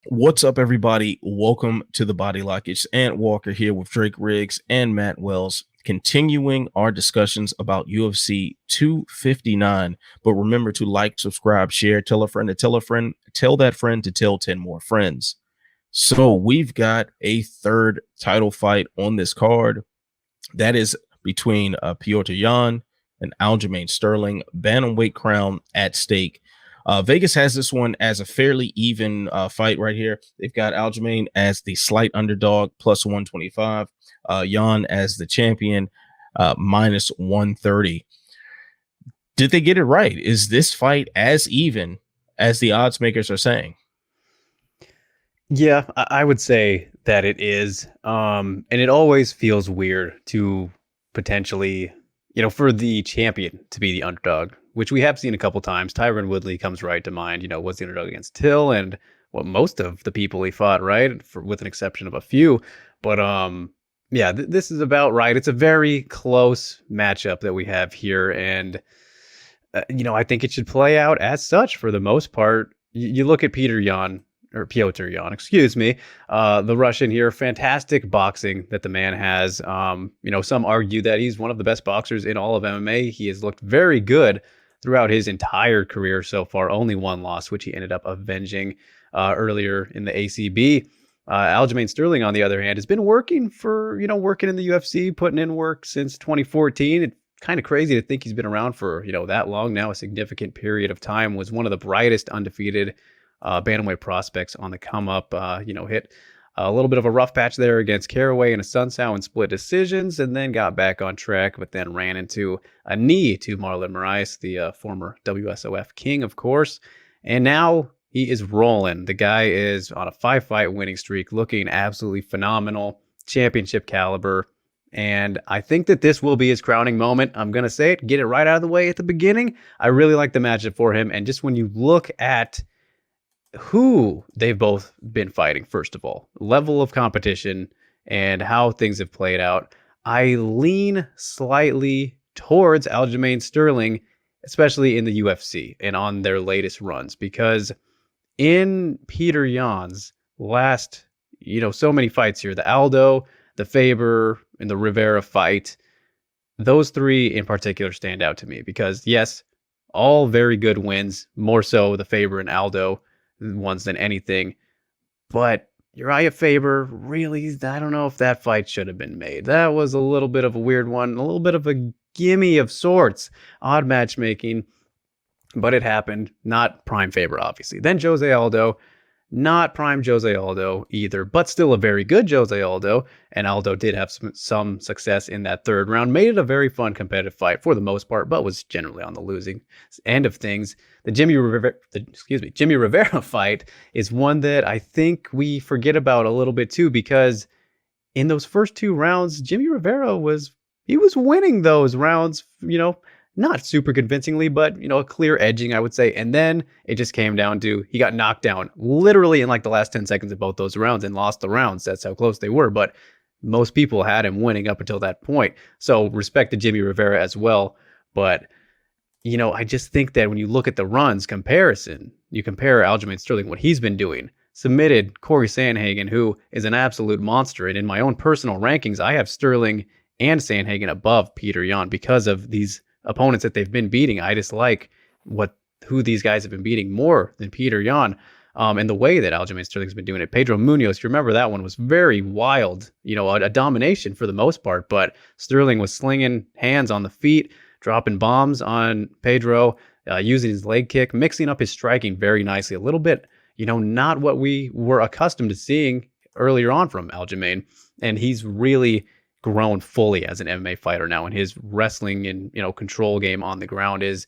What's up, everybody? Welcome to the Body Lock. It's Ant Walker here with Drake Riggs and Matt Wells, continuing our discussions about UFC 259. But remember to like, subscribe, share, tell a friend to tell a friend, tell that friend to tell 10 more friends. So we've got a third title fight on this card. That is between Petr Yan and Aljamain Sterling, bantamweight crown at stake. Vegas has this one as a fairly even fight right here. They've got Aljamain as the slight underdog, plus 125. Yan as the champion, minus 130. Did they get it right? Is this fight as even as the odds makers are saying? Yeah, I would say that it is. And it always feels weird to potentially, for the champion to be the underdog, which we have seen a couple times. Tyron Woodley comes right to mind, was the underdog against Till and most of the people he fought, right? With an exception of a few. But yeah, this is about right. It's a very close matchup that we have here. And, I think it should play out as such for the most part. You look at Petr Yan, excuse me, the Russian here. Fantastic boxing that the man has. Some argue that he's one of the best boxers in all of MMA. He has looked very good throughout his entire career so far. Only one loss, which he ended up avenging earlier in the ACB. Aljamain Sterling, on the other hand, has been working in the UFC, putting in work since 2014. It's kind of crazy to think he's been around for, that long now, a significant period of time. Was one of the brightest undefeated bantamweight prospects on the come up. Hit a little bit of a rough patch there against Caraway and a Sunsao in split decisions, and then got back on track, but then ran into a knee to Marlon Moraes, the former WSOF king, of course. And now he is rolling. The guy is on a 5-fight winning streak, looking absolutely phenomenal, championship caliber. And I think that this will be his crowning moment. I'm going to say it, get it right out of the way at the beginning. I really like the matchup for him. And just when you look at who they've both been fighting, first of all, level of competition and how things have played out, I lean slightly towards Aljamain Sterling, especially in the UFC and on their latest runs, because in Petr Yan's last, so many fights here, the Aldo, the Faber, and the Rivera fight, those three in particular stand out to me because, yes, all very good wins, more so the Faber and Aldo ones than anything. But Uriah Faber, really, I don't know if that fight should have been made. That was a little bit of a weird one, a little bit of a gimme of sorts. Odd matchmaking, but it happened. Not prime Faber, obviously. Then Jose Aldo, not prime Jose Aldo either, but still a very good Jose Aldo. And Aldo did have some success in that third round. Made it a very fun competitive fight for the most part, but was generally on the losing end of things. The Jimmy Rivera fight is one that I think we forget about a little bit too, because in those first two rounds, Jimmy Rivera was winning those rounds, not super convincingly, but, a clear edging, I would say. And then it just came down to he got knocked down literally in like the last 10 seconds of both those rounds and lost the rounds. That's how close they were. But most people had him winning up until that point. So respect to Jimmy Rivera as well. But, I just think that when you look at the runs comparison, you compare Aljamain Sterling, what he's been doing, submitted Corey Sandhagen, who is an absolute monster. And in my own personal rankings, I have Sterling and Sandhagen above Petr Yan because of these opponents that they've been beating. I just like who these guys have been beating more than Petr Yan, and the way that Aljamain Sterling's been doing it. Pedro Munoz, you remember that one was very wild, a domination for the most part, but Sterling was slinging hands on the feet, dropping bombs on Pedro, using his leg kick, mixing up his striking very nicely. A little bit, not what we were accustomed to seeing earlier on from Aljamain, and he's really grown fully as an MMA fighter now, and his wrestling and control game on the ground is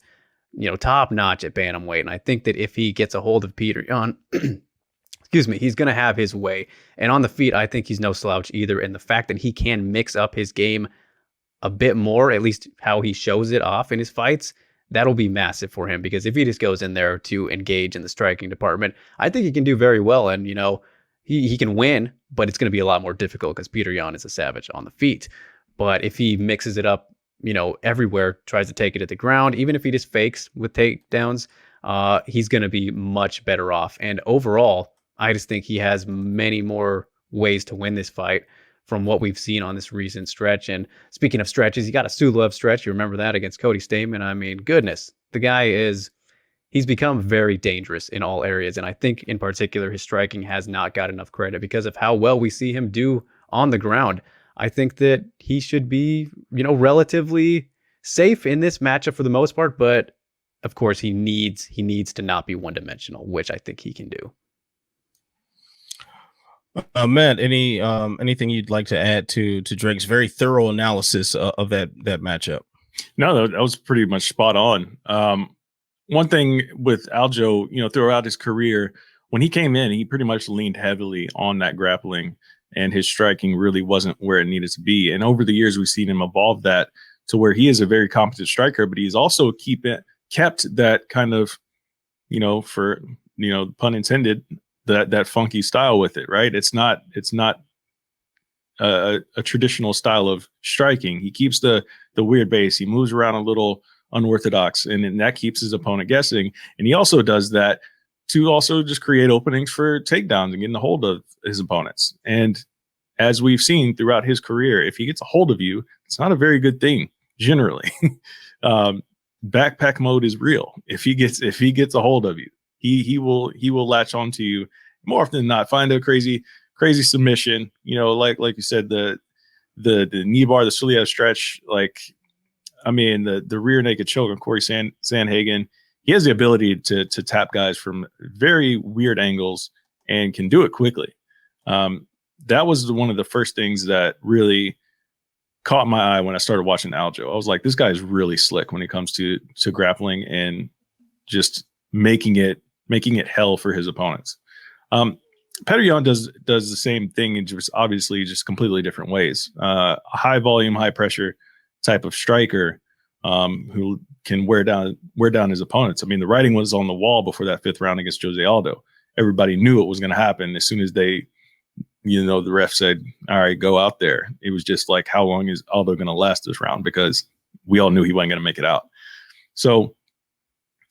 top notch at bantamweight. And I think that if he gets a hold of Petr Yan, excuse me, he's going to have his way. And on the feet, I think he's no slouch either. And the fact that he can mix up his game a bit more, at least how he shows it off in his fights, that'll be massive for him. Because if he just goes in there to engage in the striking department, I think he can do very well. And he can win, but it's going to be a lot more difficult because Petr Yan is a savage on the feet. But if he mixes it up, everywhere, tries to take it at the ground, even if he just fakes with takedowns, he's going to be much better off. And overall, I just think he has many more ways to win this fight from what we've seen on this recent stretch. And speaking of stretches, you got a Sulev stretch. You remember that against Cody Stamann. I mean, goodness, the guy he's become very dangerous in all areas. And I think in particular, his striking has not got enough credit because of how well we see him do on the ground. I think that he should be, relatively safe in this matchup for the most part, but of course he needs to not be one-dimensional, which I think he can do. Matt, anything you'd like to add to Drake's very thorough analysis of that matchup? No, that was pretty much spot on. One thing with Aljo, throughout his career, when he came in, he pretty much leaned heavily on that grappling, and his striking really wasn't where it needed to be. And over the years, we've seen him evolve that to where he is a very competent striker, but he's also kept that kind of, for pun intended, that funky style with it, right? It's not a traditional style of striking. He keeps the weird base. He moves around a little unorthodox, and that keeps his opponent guessing. And he also does that to also just create openings for takedowns and getting a hold of his opponents. And as we've seen throughout his career, if he gets a hold of you, it's not a very good thing generally. Backpack mode is real. If he gets a hold of you, he will latch onto you more often than not. Find a crazy submission. Like you said, the knee bar, the Sulev stretch. The rear naked choke on Corey Sandhagen. He has the ability to tap guys from very weird angles and can do it quickly. That was one of the first things that really caught my eye when I started watching Aljo. I was like, this guy is really slick when it comes to grappling and just making it hell for his opponents. Petr Yan does the same thing in just obviously just completely different ways. A high volume, high pressure type of striker who can wear down his opponents. I mean, the writing was on the wall before that 5th round against Jose Aldo. Everybody knew it was going to happen as soon as the ref said, all right, go out there. It was just like, how long is Aldo going to last this round? Because we all knew he wasn't going to make it out. So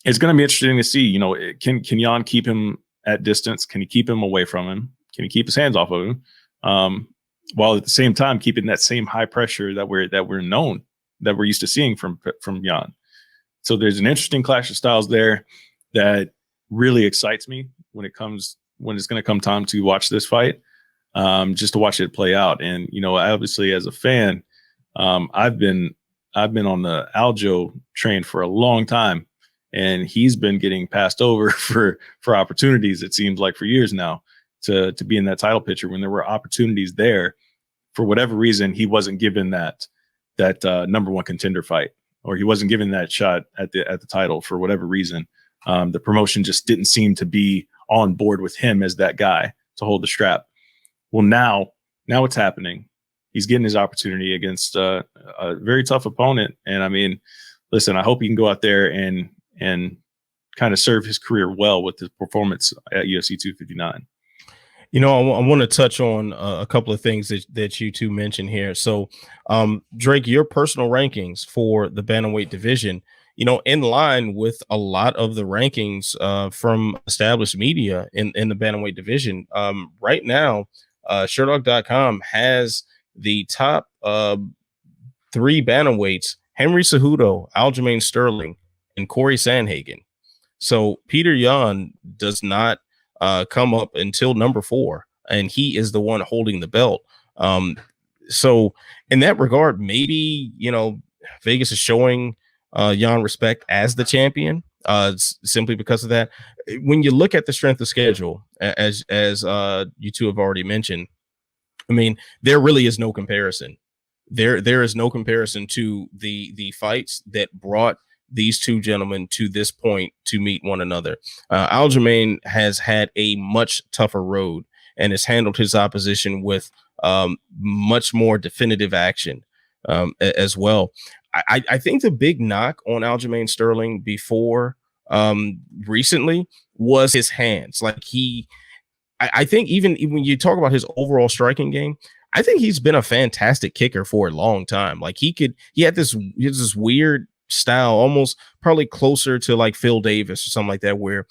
it's going to be interesting to see, can Yan keep him at distance? Can he keep him away from him? Can he keep his hands off of him? While at the same time keeping that same high pressure that we're used to seeing from Yan. So there's an interesting clash of styles there that really excites me when it's going to come time to watch this fight, just to watch it play out. And obviously as a fan, I've been on the Aljo train for a long time, and he's been getting passed over for opportunities. It seems like for years now to be in that title picture when there were opportunities there. For whatever reason, he wasn't given that number one contender fight, or he wasn't given that shot at the title for whatever reason. The promotion just didn't seem to be on board with him as that guy to hold the strap. Well, now it's happening. He's getting his opportunity against a very tough opponent. And I mean, listen, I hope he can go out there and kind of serve his career well with his performance at UFC 259. I want to touch on a couple of things that you two mentioned here. So, Drake, your personal rankings for the bantamweight division, in line with a lot of the rankings from established media in the bantamweight division. Right now, Sherdog.com has the top 3 bantamweights: Henry Cejudo, Aljamain Sterling, and Corey Sandhagen. So Petr Yan does not come up until number 4, and he is the one holding the belt. So in that regard, maybe Vegas is showing Yan respect as the champion, simply because of that. When you look at the strength of schedule, as you two have already mentioned, I mean, there really is no comparison. There is no comparison to the fights that brought these two gentlemen to this point to meet one another. Aljamain has had a much tougher road and has handled his opposition with much more definitive action as well. I think the big knock on Aljamain Sterling before recently was his hands. Like I think even when you talk about his overall striking game, I think he's been a fantastic kicker for a long time. Like he had this weird style, almost probably closer to like Phil Davis or something like that, where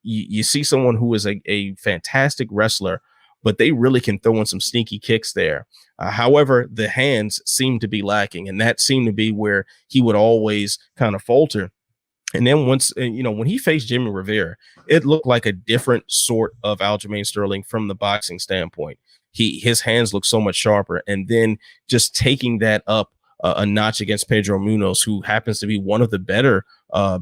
you see someone who is a fantastic wrestler, but they really can throw in some sneaky kicks there. However, the hands seem to be lacking, and that seemed to be where he would always kind of falter. And then once, when he faced Jimmy Rivera, it looked like a different sort of Aljamain Sterling from the boxing standpoint. His hands look so much sharper. And then just taking that up a notch against Pedro Munoz, who happens to be one of the better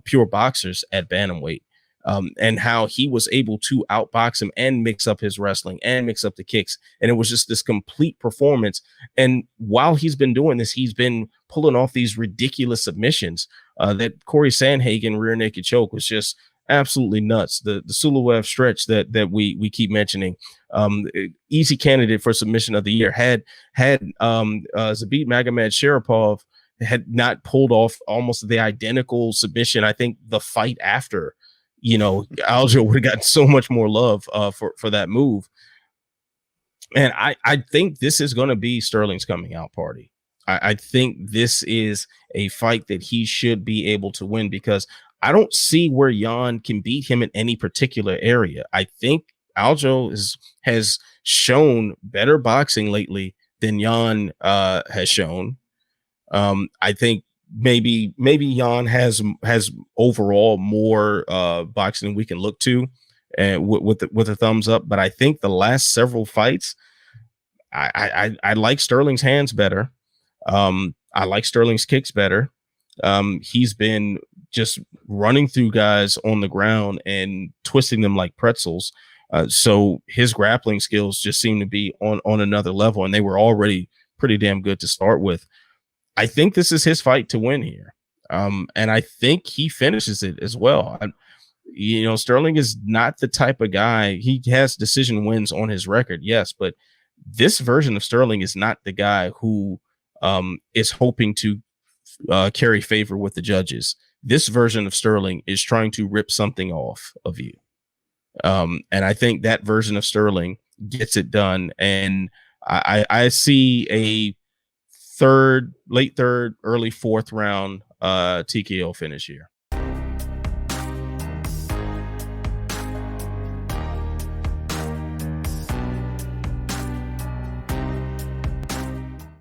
pure boxers at bantamweight, and how he was able to outbox him and mix up his wrestling and mix up the kicks. And it was just this complete performance. And while he's been doing this, he's been pulling off these ridiculous submissions. That Corey Sandhagen rear naked choke was just absolutely nuts. The Suluev stretch that we keep mentioning, easy candidate for submission of the year. Had Zabit Magomed-Sharipov had not pulled off almost the identical submission, I think the fight after, Aljo would have gotten so much more love for that move. And I think this is going to be Sterling's coming out party. I think this is a fight that he should be able to win, because I don't see where Yan can beat him in any particular area. I think Aljo has shown better boxing lately than Yan has shown. I think maybe Yan has overall more boxing than we can look to, and with a thumbs up. But I think the last several fights, I like Sterling's hands better. I like Sterling's kicks better. He's been just running through guys on the ground and twisting them like pretzels. So his grappling skills just seem to be on another level, and they were already pretty damn good to start with. I think this is his fight to win here. And I think he finishes it as well. Sterling is not the type of guy. He has decision wins on his record, yes, but this version of Sterling is not the guy who is hoping to carry favor with the judges. This version of Sterling is trying to rip something off of you. And I think that version of Sterling gets it done. And I see a late third, early fourth round TKO finish here.